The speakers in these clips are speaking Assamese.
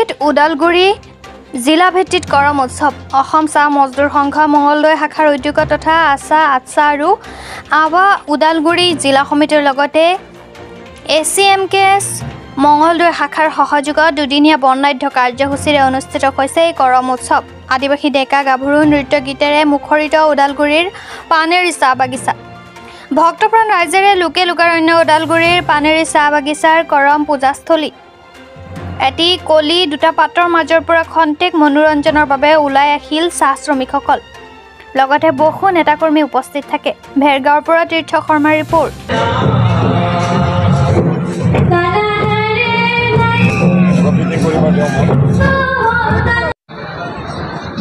গুৱাহাটীত ওদালগুৰি জিলা ভিত্তিত কৰম উৎসৱ অসম চাহ মজদুৰ সংঘ মঙলদৈ শাখাৰ উদ্যোগ তথা আটছা আৰু আৱা ওদালগুৰি জিলা সমিতিৰ লগতে ACMKS মঙলদৈ শাখাৰ সহযোগত দুদিনীয়া বৰ্ণাঢ্য কাৰ্যসূচীৰে অনুষ্ঠিত হৈছে এই কৰম উৎসৱ। আদিবাসী ডেকা গাভৰু নৃত্য গীতেৰে মুখৰিত ওদালগুৰিৰ পানেৰী চাহ বাগিচা। ভক্তপ্ৰাণ ৰাইজেৰে লোকে লোকাৰণ্য ওদালগুৰিৰ পানেৰী চাহ বাগিচাৰ কৰম পূজাস্থলী। এটি কলি দুটা পাতৰ মাজৰ পৰা খন্তেক মনোৰঞ্জনৰ বাবে ওলাই আহিল চাহ শ্ৰমিকসকল। লগতে বহু নেতাকৰ্মী উপস্থিত থাকে। ভেৰগাঁৱৰ পৰা তীৰ্থ শৰ্মাৰ ৰিপৰ্ট।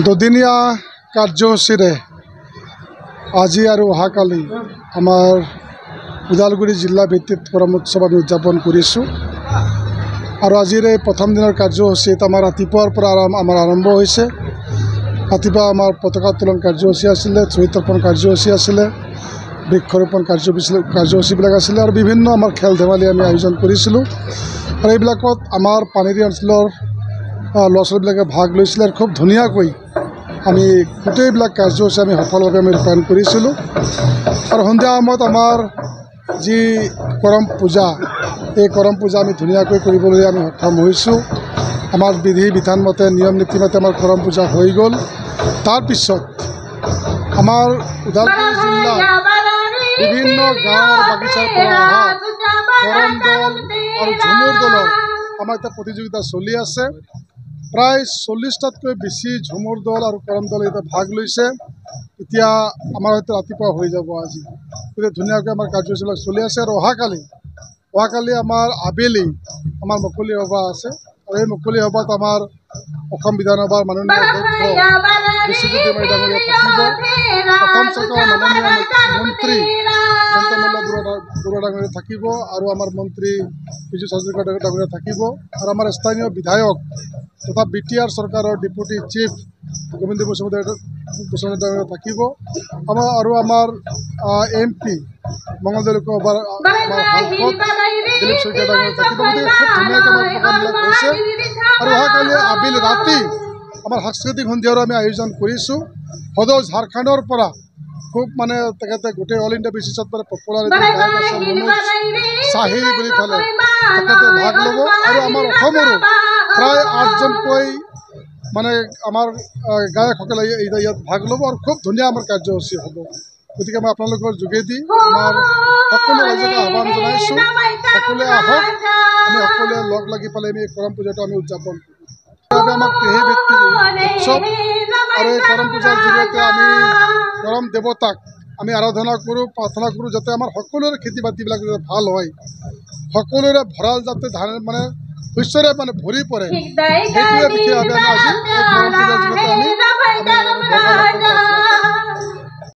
দুদিনীয়া কাৰ্যসূচীৰে আজি আৰু অহাকালি আমাৰ ওদালগুৰি জিলা ভিত্তিত কৰম উৎসৱ আমি উদযাপন কৰিছোঁ। আৰু আজিৰ এই প্ৰথম দিনৰ কাৰ্যসূচীত আমাৰ ৰাতিপুৱাৰ পৰা আমাৰ আৰম্ভ হৈছে। ৰাতিপুৱা আমাৰ পতাকা উত্তোলন কাৰ্যসূচী আছিলে, শ্বহীদ তৰ্পণ কাৰ্যসূচী আছিলে, বৃক্ষৰোপণ কাৰ্যসূচীবিলাক আছিলে আৰু বিভিন্ন আমাৰ খেল ধেমালি আমি আয়োজন কৰিছিলোঁ। আৰু এইবিলাকত আমাৰ পানেৰী অঞ্চলৰ ল'ৰা ছোৱালীবিলাকে ভাগ লৈছিলে আৰু খুব ধুনীয়াকৈ আমি গোটেইবিলাক কাৰ্যসূচী আমি সফলভাৱে আমি ৰূপায়ণ কৰিছিলোঁ। আৰু সন্ধিয়া সময়ত আমাৰ যি কৰম পূজা, এই কৰম পূজা আমি ধুনীয়াকৈ কৰিবলৈ আমি সক্ষম হৈছোঁ। আমাৰ বিধি বিধান মতে নিয়ম নীতি মতে আমাৰ কৰম পূজা হৈ গ'ল। তাৰপিছত আমাৰ ওদালগুৰি জিলাৰ বিভিন্ন গাঁৱৰ বাগিচাৰ পৰা অহা কৰম দল আৰু ঝুমুৰ দলৰ আমাৰ এটা প্ৰতিযোগিতা চলি আছে। প্ৰায় 40টাতকৈ বেছি ঝুমুৰ দল আৰু কৰম দলে এতিয়া ভাগ লৈছে। এতিয়া আমাৰ হয়তো ৰাতিপুৱা হৈ যাব আজি। গতিকে ধুনীয়াকৈ আমাৰ কাৰ্যসূচীবিলাক চলি আছে। আৰু অহাকালি আমাৰ আবেলি আমাৰ মুকলি সভা আছে। আৰু এই মুকলি সভাত আমাৰ অসম বিধানসভাৰ মাননীয় অধ্যক্ষ বিশ্বজিৎ দৈমাৰী ডাঙৰীয়া থাকিব। অসম চৰকাৰৰ মাননীয় মন্ত্ৰী জয়ন্তমল্ল বৰুৱা ডাঙৰীয়া থাকিব আৰু আমাৰ মন্ত্ৰী পীযুষ হাজৰিকা ডাঙৰীয়া থাকিব। আৰু আমাৰ স্থানীয় বিধায়ক তথা BTR চৰকাৰৰ ডেপুটি চিফ গোবিন্দ বসুমতাৰী ডাঙৰীয়া থাকিব। আৰু আমাৰ MP মঙলদৈ লোকসভাৰ আমাৰ সাংসদ দিলীপ শইকীয়া ডাঙৰীয়া থাকিব। গতিকে খুব ধুনীয়াকৈ আমাৰ প্ৰগ্ৰামবিলাক হৈছে। আৰু অহাকালি আবেলি ৰাতি আমাৰ সাংস্কৃতিক সন্ধিয়াৰো আমি আয়োজন কৰিছোঁ। সদৌ ঝাৰখণ্ডৰ পৰা খুব মানে তেখেতে গোটেই অল ইণ্ডিয়া বেচিছত মানে পপুলাৰিটি গায়ক আছে মনোজ চাহি বুলি ফালে তেখেতে ভাগ ল'ব। আৰু আমাৰ অসমৰো প্ৰায় 8জনকৈ মানে আমাৰ গায়কসকলে ইয়াত ভাগ ল'ব আৰু খুব ধুনীয়া আমাৰ কাৰ্যসূচী হ'ব। গতিকে মই আপোনালোকৰ যোগেদি আমাৰ সকলো ৰাইজকে আহ্বান জনাইছোঁ, সকলোৱে আহক, আমি সকলোৱে লগ লাগি পেলাই আমি এই কৰম পূজাটো আমি উদযাপন কৰোঁ। আমাক কৃষিভিত্তিক উৎসৱ আৰু এই কৰম পূজাৰ জৰিয়তে আমি কৰম দেৱতাক আমি আৰাধনা কৰোঁ, প্ৰাৰ্থনা কৰোঁ যাতে আমাৰ সকলোৰে খেতি বাতিবিলাক যাতে ভাল হয়, সকলোৰে ভঁৰাল যাতে ধান মানে শস্যৰে মানে ভৰি পৰে, সেইটোৱে বিশেষভাৱে আমি আজি এই কৰম পূজাৰ জৰিয়তে আমি